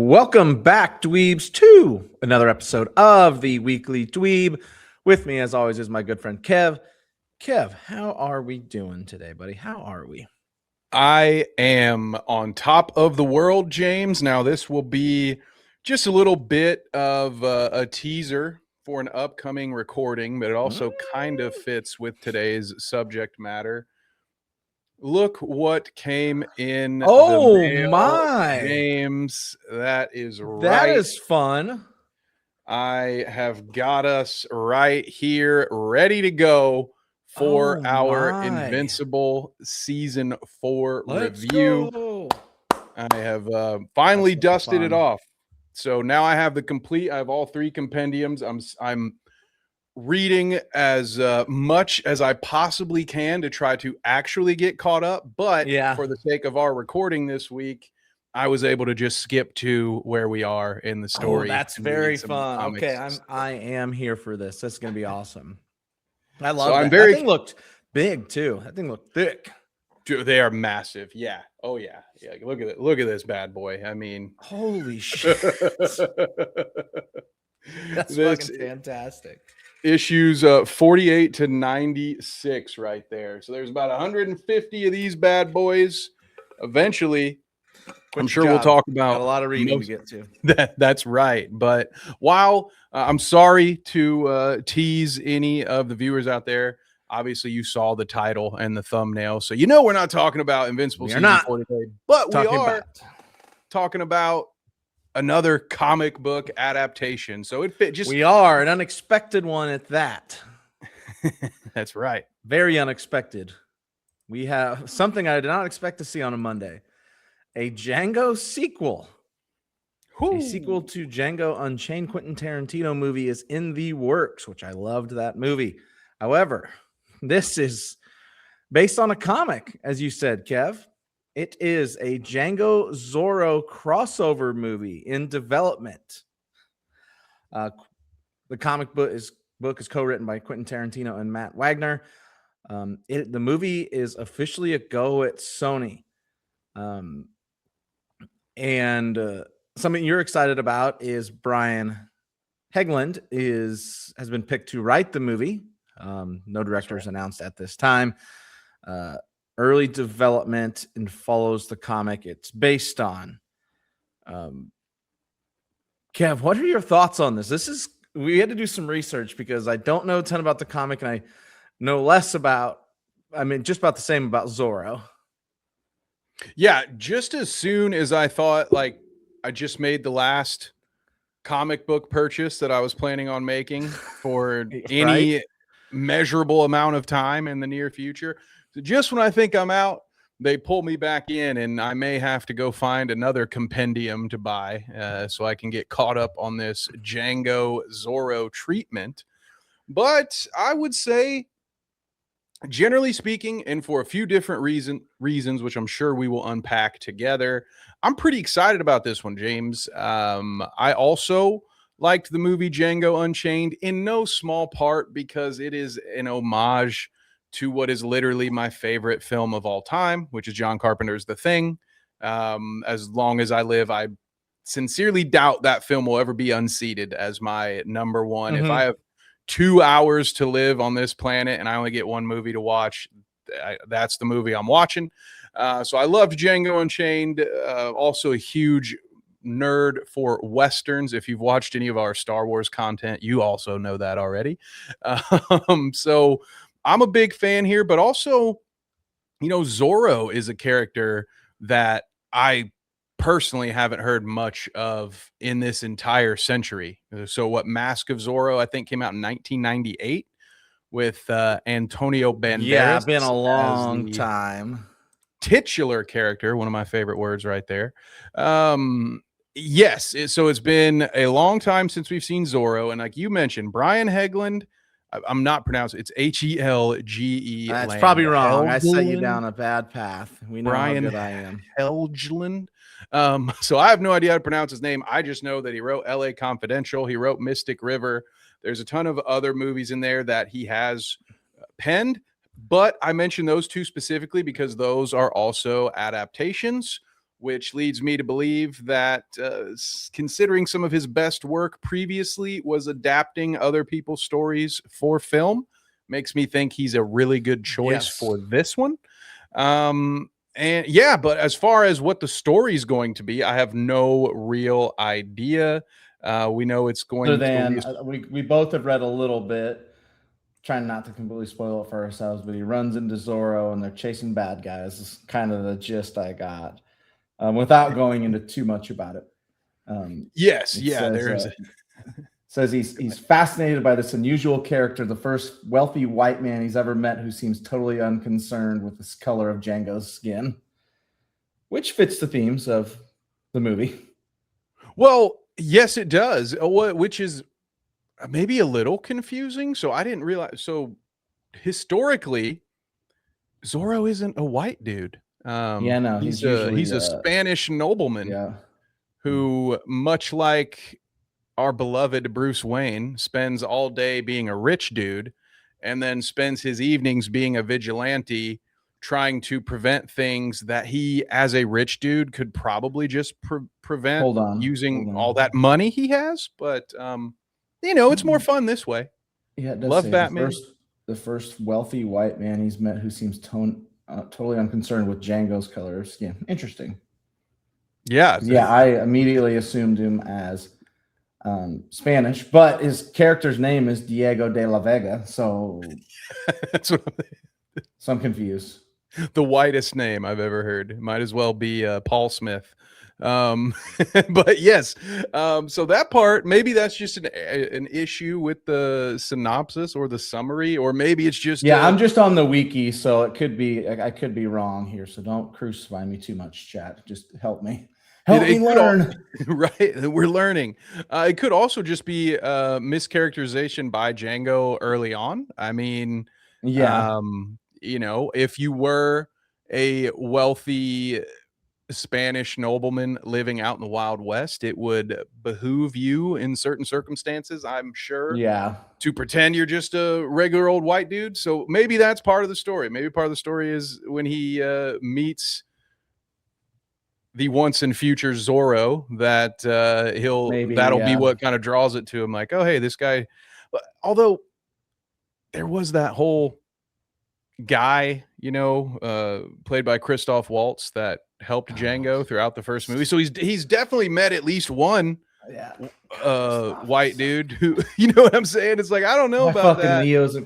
Welcome back, dweebs, to another episode of the Weekly Dweeb. With me, as always, is my good friend Kev. Kev, how are we doing today, buddy? How are we? I am on top of the world, James. Now, this will be just a little bit of a teaser for an upcoming recording, but it also kind of fits with today's subject matter. Look what came in the mail, my! James. That is right. That is fun. I have got us right here, ready to go for our Invincible Season 4 review. Go. I have finally dusted it off. So now I have I have all three compendiums. I'm reading as much as I possibly can to try to actually get caught up. But for the sake of our recording this week, I was able to just skip to where we are in the story. Oh, that's very fun. Okay, I am here for this. That's going to be awesome. I love that. That thing looked big too. That thing looked thick. Dude, they are massive. Yeah. Oh yeah. Yeah. Look at it. Look at this bad boy. I mean, holy shit. That's fucking fantastic. Issues 48 to 96 right there. So there's about 150 of these bad boys. Eventually, I'm sure we'll talk about a lot of reading to get to. That's right. But while I'm sorry to tease any of the viewers out there, obviously you saw the title and the thumbnail, so you know we're not talking about Invincible Season 4 today, but we are talking about another comic book adaptation. So it fit. We are an unexpected one at that. That's right. Very unexpected. We have something I did not expect to see on a Monday. A Django sequel. A sequel to Django Unchained Quentin Tarantino movie is in the works, which I loved that movie. However, this is based on a comic, as you said, Kev. It is a Django Zorro crossover movie in development. The comic book is co-written by Quentin Tarantino and Matt Wagner. The movie is officially a go at Sony. And something you're excited about is Brian Hegland has been picked to write the movie. No directors announced at this time. Early development and follows the comic it's based on. Kev, what are your thoughts on this? We had to do some research because I don't know a ton about the comic, and I know less about, just about the same about Zorro. Yeah, just as soon as I thought, like, I just made the last comic book purchase that I was planning on making for any measurable amount of time in the near future. So just when I think I'm out, they pull me back in, and I may have to go find another compendium to buy so I can get caught up on this Django Zorro treatment. But I would say, generally speaking, and for a few different reasons, which I'm sure we will unpack together, I'm pretty excited about this one, James. I also liked the movie Django Unchained in no small part because it is an homage to what is literally my favorite film of all time, which is John Carpenter's The Thing. As long as I live, I sincerely doubt that film will ever be unseated as my number one. If I have 2 hours to live on this planet and I only get one movie to watch, that's the movie I'm watching. So I loved Django Unchained. Also a huge nerd for Westerns. If you've watched any of our Star Wars content, you also know that already. So I'm a big fan here, but also, Zorro is a character that I personally haven't heard much of in this entire century. So Mask of Zorro, I think, came out in 1998 with Antonio Banderas. Yeah, been a long time. Titular character, one of my favorite words right there. Yes, so it's been a long time since we've seen Zorro, and like you mentioned, Brian Hegland, I'm not pronouncing it's Helge. That's probably wrong. I set you down a bad path. We know Brian how good I am. Helgeland. So I have no idea how to pronounce his name. I just know that he wrote LA Confidential. He wrote Mystic River. There's a ton of other movies in there that he has penned, but I mentioned those two specifically because those are also adaptations which leads me to believe that considering some of his best work previously was adapting other people's stories for film, makes me think he's a really good choice for this one. And yeah, but as far as what the story is going to be, I have no real idea. We know it's going to be. We both have read a little bit, trying not to completely spoil it for ourselves, but he runs into Zorro and they're chasing bad guys. Is kind of the gist I got, without going into too much about it. Says he's fascinated by this unusual character, the first wealthy white man he's ever met, who seems totally unconcerned with the color of Django's skin, which fits the themes of the movie. Well, yes, it does. Which is maybe a little confusing. So I didn't realize. So historically, Zorro isn't a white dude. He's a Spanish nobleman who, much like our beloved Bruce Wayne, spends all day being a rich dude and then spends his evenings being a vigilante, trying to prevent things that he, as a rich dude, could probably just prevent using all that money he has. But it's more fun this way. Yeah, it does. Love Batman. The first wealthy white man he's met who seems totally unconcerned with Django's color of skin. Interesting. Yeah. I immediately assumed him as Spanish, but his character's name is Diego de la Vega, so that's what so I'm confused. The whitest name I've ever heard. Might as well be Paul Smith. But yes, so that part, maybe that's just an issue with the synopsis or the summary, or maybe it's just I'm just on the wiki, so it could be I could be wrong here, so don't crucify me too much, chat. Just help me learn. Right, we're learning. It could also just be mischaracterization by Django early on. I mean, if you were a wealthy Spanish nobleman living out in the Wild West, it would behoove you in certain circumstances, I'm sure, to pretend you're just a regular old white dude. So maybe that's part of the story. Maybe part of the story is when he meets the once and future Zorro, that that'll be what kind of draws it to him. Like, oh, hey, this guy. Although there was that whole guy, played by Christoph Waltz, that helped Django throughout the first movie. So he's definitely met at least one white dude who, you know what I'm saying? It's like, I don't know about that. Leo's in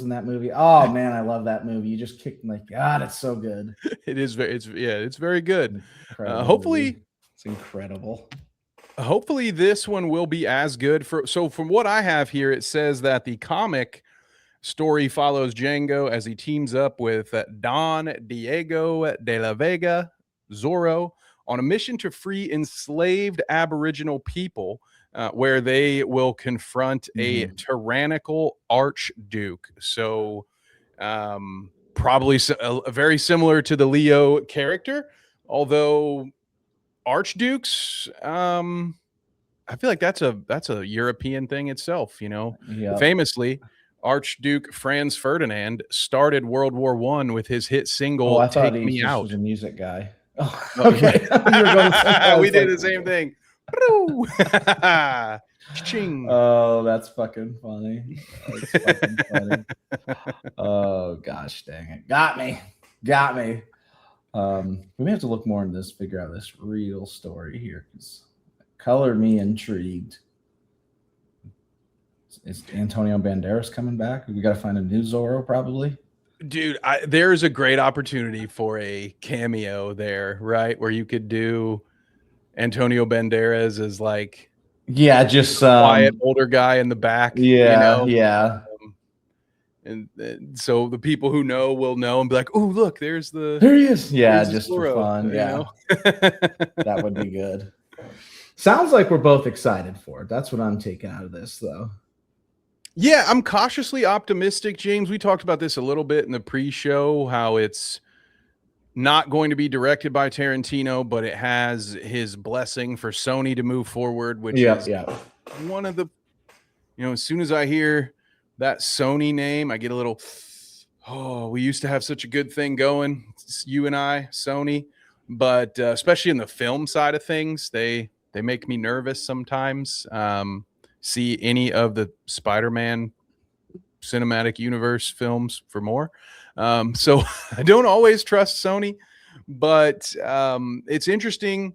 that movie. Oh man, I love that movie. You just kicked like, God, it's so good. It's very good. Hopefully it's incredible. Hopefully this one will be as good. So from what I have here, it says that the comic story follows Django as he teams up with Don Diego de la Vega, Zorro, on a mission to free enslaved Aboriginal people, where they will confront a tyrannical archduke. So probably very similar to the Leo character, although archdukes, I feel like that's a European thing itself. Famously, Archduke Franz Ferdinand started World War I with his hit single "Take Me Out." Was a music guy. Oh, okay. We did the same thing. Oh, that's fucking funny. Oh gosh, dang it. Got me. We may have to look more into this, figure out this real story here, because color me intrigued. Is Antonio Banderas coming back? We got to find a new Zorro, probably. Dude, there's a great opportunity for a cameo there, right? Where you could do Antonio Banderas as like, just quiet older guy in the back. And so the people who know will know and be like, "Oh, look, there he is." Yeah, just for fun. That would be good. Sounds like we're both excited for it. That's what I'm taking out of this, though. Yeah, I'm cautiously optimistic, James. We talked about this a little bit in the pre-show, how it's not going to be directed by Tarantino, but it has his blessing for Sony to move forward, which is one of the, as soon as I hear that Sony name, I get a little, we used to have such a good thing going. It's you and I, Sony. but especially in the film side of things, they make me nervous sometimes. See any of the Spider-Man cinematic universe films for more. So I don't always trust Sony, but it's interesting.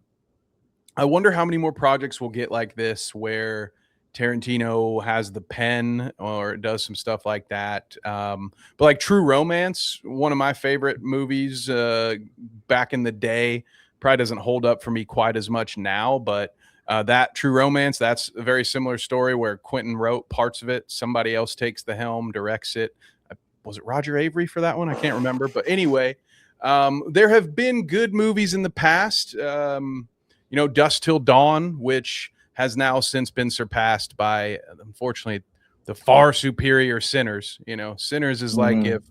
I wonder how many more projects we'll get like this where Tarantino has the pen or does some stuff like that. But like True Romance, one of my favorite movies back in the day, probably doesn't hold up for me quite as much now, but that True Romance, that's a very similar story where Quentin wrote parts of it. Somebody else takes the helm, directs it. Was it Roger Avery for that one? I can't remember. But anyway, there have been good movies in the past. Dusk Till Dawn, which has now since been surpassed by, unfortunately, the far superior Sinners. Sinners is like if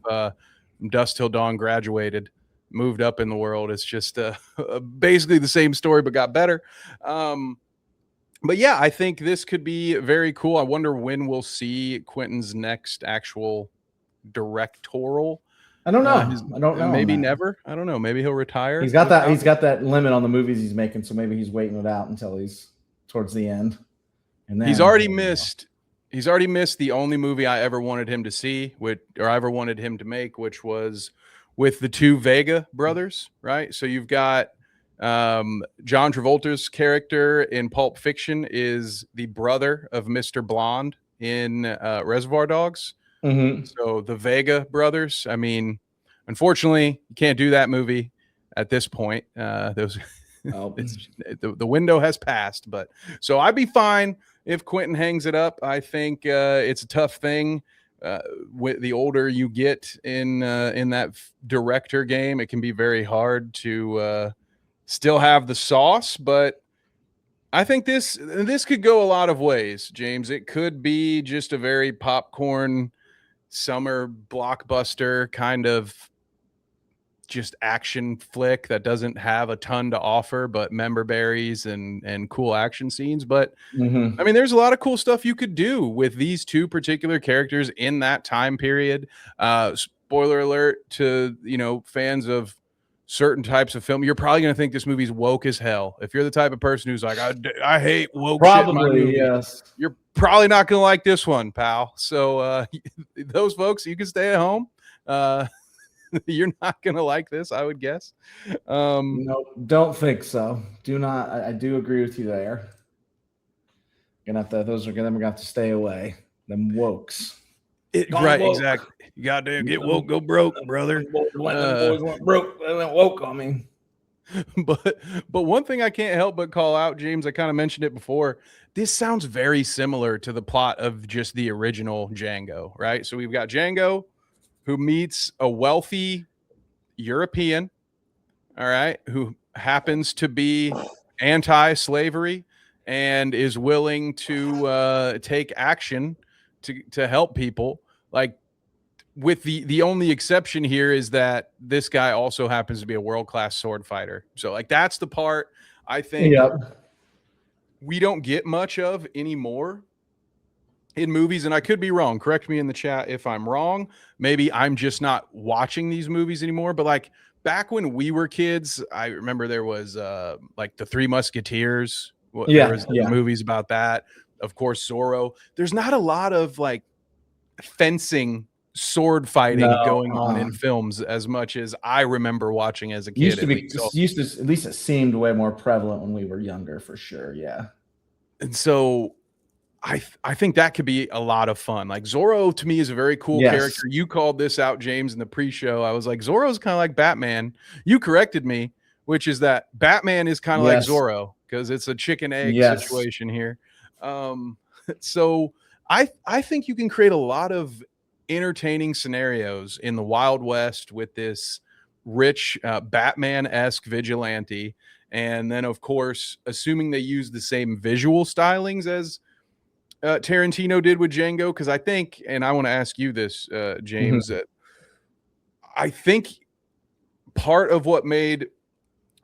Dusk Till Dawn graduated, moved up in the world. It's just basically the same story, but got better. But yeah, I think this could be very cool. I wonder when we'll see Quentin's next actual directorial. I don't know. I don't know. Maybe never. I don't know. Maybe he'll retire. He's got that. He's got that limit on the movies he's making, so maybe he's waiting it out until he's towards the end. And then he's already missed. He's already missed the only movie I ever wanted him to see, or I ever wanted him to make, which was with the two Vega brothers. Right. So you've got John Travolta's character in Pulp Fiction is the brother of Mr. Blonde in Reservoir Dogs. So the Vega brothers, I mean, unfortunately, you can't do that movie at this point. The window has passed, but so I'd be fine if Quentin hangs it up. I think it's a tough thing. With the older you get in that director game, it can be very hard to still have the sauce, but I think this could go a lot of ways, James. It could be just a very popcorn summer blockbuster kind of just action flick that doesn't have a ton to offer but member berries and cool action scenes. But I mean, there's a lot of cool stuff you could do with these two particular characters in that time period. Spoiler alert to fans of certain types of film, you're probably going to think this movie's woke as hell. If you're the type of person who's like, I hate woke shit in my movie, yes, you're probably not going to like this one, pal. So those folks, you can stay at home. You're not going to like this, I would guess. No, don't think so. Do not. I do agree with you there. We're gonna have to stay away. Them wokes. Right, woke. Exactly. You goddamn get woke, go broke, brother. When the boys went broke, they went woke on me. But one thing I can't help but call out, James, I kind of mentioned it before. This sounds very similar to the plot of just the original Django, right? So we've got Django who meets a wealthy European, all right, who happens to be anti-slavery and is willing to take action to help people. Like, with the only exception here is that this guy also happens to be a world-class sword fighter. So like that's the part I think we don't get much of anymore in movies. And I could be wrong. Correct me in the chat if I'm wrong. Maybe I'm just not watching these movies anymore. But like back when we were kids, I remember there was like the Three Musketeers. There was movies about that. Of course, Zorro. There's not a lot of like fencing, sword fighting going on in films as much as I remember watching as a kid. At least it seemed way more prevalent when we were younger, for sure. Yeah. And so I think that could be a lot of fun. Like Zorro to me is a very cool character. You called this out, James, in the pre-show. I was like, Zorro's kind of like Batman. You corrected me, which is that Batman is kind of like Zorro because it's a chicken egg situation here. So I think you can create a lot of entertaining scenarios in the Wild West with this rich Batman-esque vigilante. And then, of course, assuming they use the same visual stylings as Tarantino did with Django, because I think, and I want to ask you this, James, that I think part of what made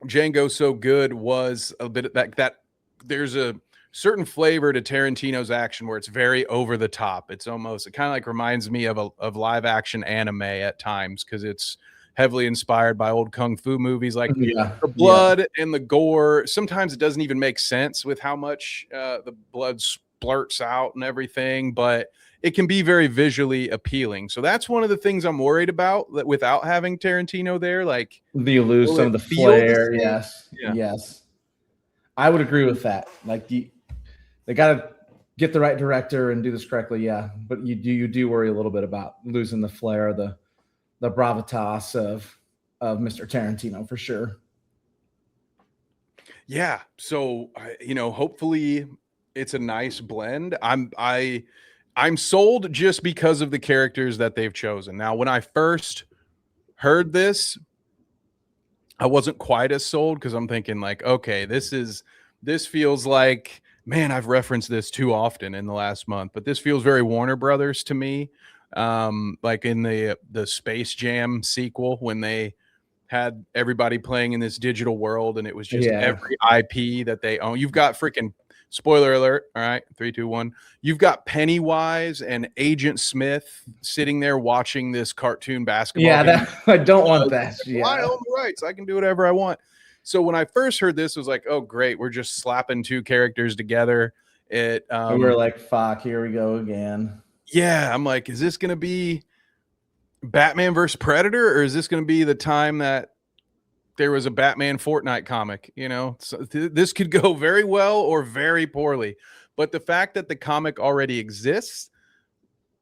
Django so good was a bit of that there's a certain flavor to Tarantino's action where it's very over the top. It kind of like reminds me of live action anime at times because it's heavily inspired by old kung fu movies. Like Yeah, the blood and the gore, sometimes it doesn't even make sense with how much the blood splurts out and everything, but it can be very visually appealing. So that's one of the things I'm worried about, that without having Tarantino there, like, you lose some of the flair. Yes, I would agree with that. Like they got to get the right director and do this correctly. Yeah, but you do worry a little bit about losing the flair, the gravitas of Mr. Tarantino for sure. Yeah. So, hopefully it's a nice blend. I'm sold just because of the characters that they've chosen. Now, when I first heard this, I wasn't quite as sold because I'm thinking like, okay, this feels like, man, I've referenced this too often in the last month, but this feels very Warner Brothers to me. Like in the Space Jam sequel, when they had everybody playing in this digital world and it was just every IP that they own. You've got freaking, spoiler alert, all right, 3, 2, 1. You've got Pennywise and Agent Smith sitting there watching this cartoon basketball game. I don't want that. Well, I own the rights. I can do whatever I want. So when I first heard this, I was like, oh, great. We're just slapping two characters together. And we're like, fuck, here we go again. Yeah, I'm like, is this going to be Batman versus Predator, or is this going to be the time that there was a Batman Fortnite comic? So this could go very well or very poorly. But the fact that the comic already exists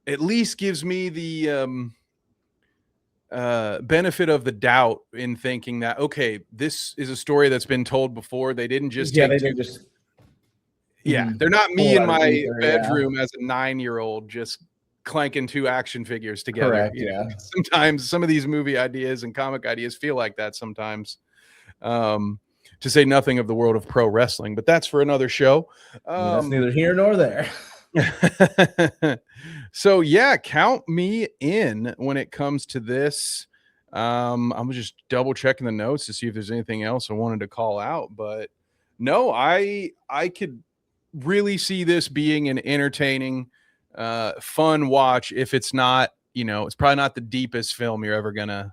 at least gives me the benefit of the doubt in thinking that, okay, this is a story that's been told before. They didn't just they're not me in my bedroom as a 9-year-old just clanking two action figures together. Correct, Sometimes some of these movie ideas and comic ideas feel like that sometimes, to say nothing of the world of pro wrestling, but that's for another show. That's neither here nor there. So yeah, count me in when it comes to this. I'm just double checking the notes to see if there's anything else I wanted to call out, but no, I could really see this being an entertaining, fun watch. If it's not, it's probably not the deepest film you're ever gonna.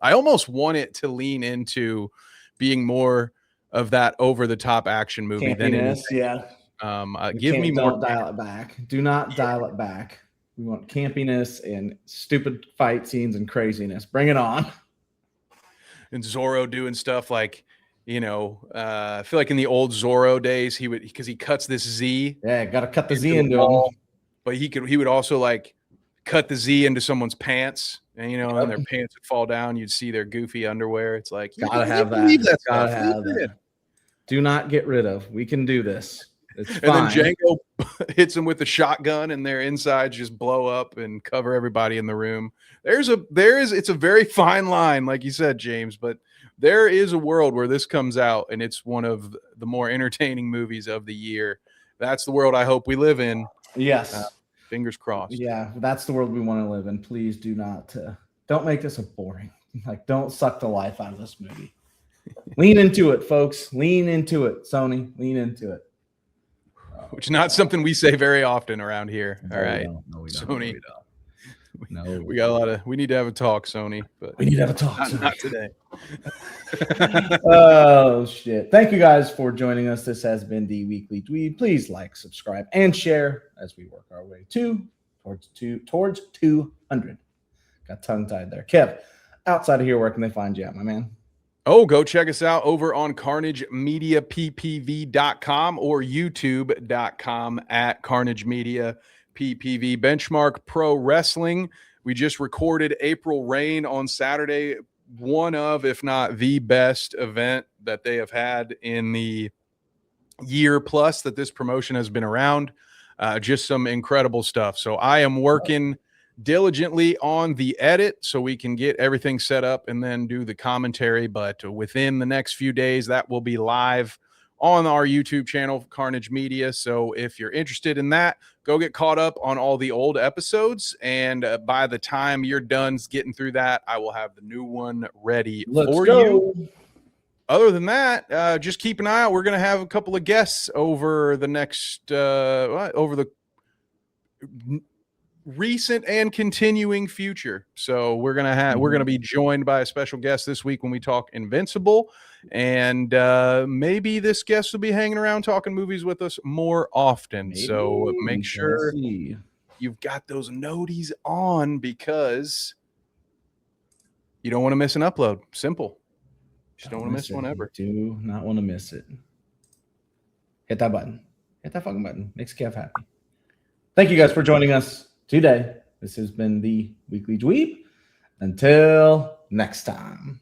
I almost want it to lean into being more of that over the top action movie than anything. Give me more. Don't dial it back. Do not dial it back. We want campiness and stupid fight scenes and craziness. Bring it on. And Zorro doing stuff like, I feel like in the old Zorro days, he would, because he cuts this Z. Yeah, got to cut the Z into him. But he would also like cut the Z into someone's pants, and and their pants would fall down. You'd see their goofy underwear. It's like, gotta have that. Gotta have that. Do not get rid of. We can do this. It's fine. And then Django hits him with a shotgun, and their insides just blow up and cover everybody in the room. It's a very fine line, like you said, James, but there is a world where this comes out and it's one of the more entertaining movies of the year. That's the world I hope we live in. Yes. Fingers crossed. Yeah, that's the world we want to live in. Please do not, don't make this a boring. Like, don't suck the life out of this movie. Lean into it, folks. Lean into it, Sony. Lean into it. Which is not something we say very often around here. No, all right, we don't. Sony. No, we got we need to have a talk, Sony, but we need to have a talk. Not today. Oh shit! Thank you guys for joining us. This has been the Weekly Dweeb. Please like, subscribe, and share as we work our way towards 200. Got tongue tied there. Kev, outside of here, where can they find you at, my man? Oh, go check us out over on carnagemediappv.com or youtube.com at Carnage Media PPV. Benchmark Pro Wrestling. We just recorded April Rain on Saturday. One of, if not the best event that they have had in the year plus that this promotion has been around. Just some incredible stuff. So I am working diligently on the edit so we can get everything set up and then do the commentary, but within the next few days that will be live on our YouTube channel, Carnage Media. So if you're interested in that, go get caught up on all the old episodes, and by the time you're done getting through that, I will have the new one ready for you. Other than that, just keep an eye out. We're going to have a couple of guests over the next recent and continuing future. So we're gonna be joined by a special guest this week when we talk Invincible, and maybe this guest will be hanging around talking movies with us more often. Maybe. So make sure you've got those noties on, because you don't want to miss an upload. Simple. Just don't want to miss one ever. Do not want to miss it. Hit that button. Hit that fucking button. Makes Kev happy. Thank you guys for joining us today. This has been the Weekly Dweeb. Until next time.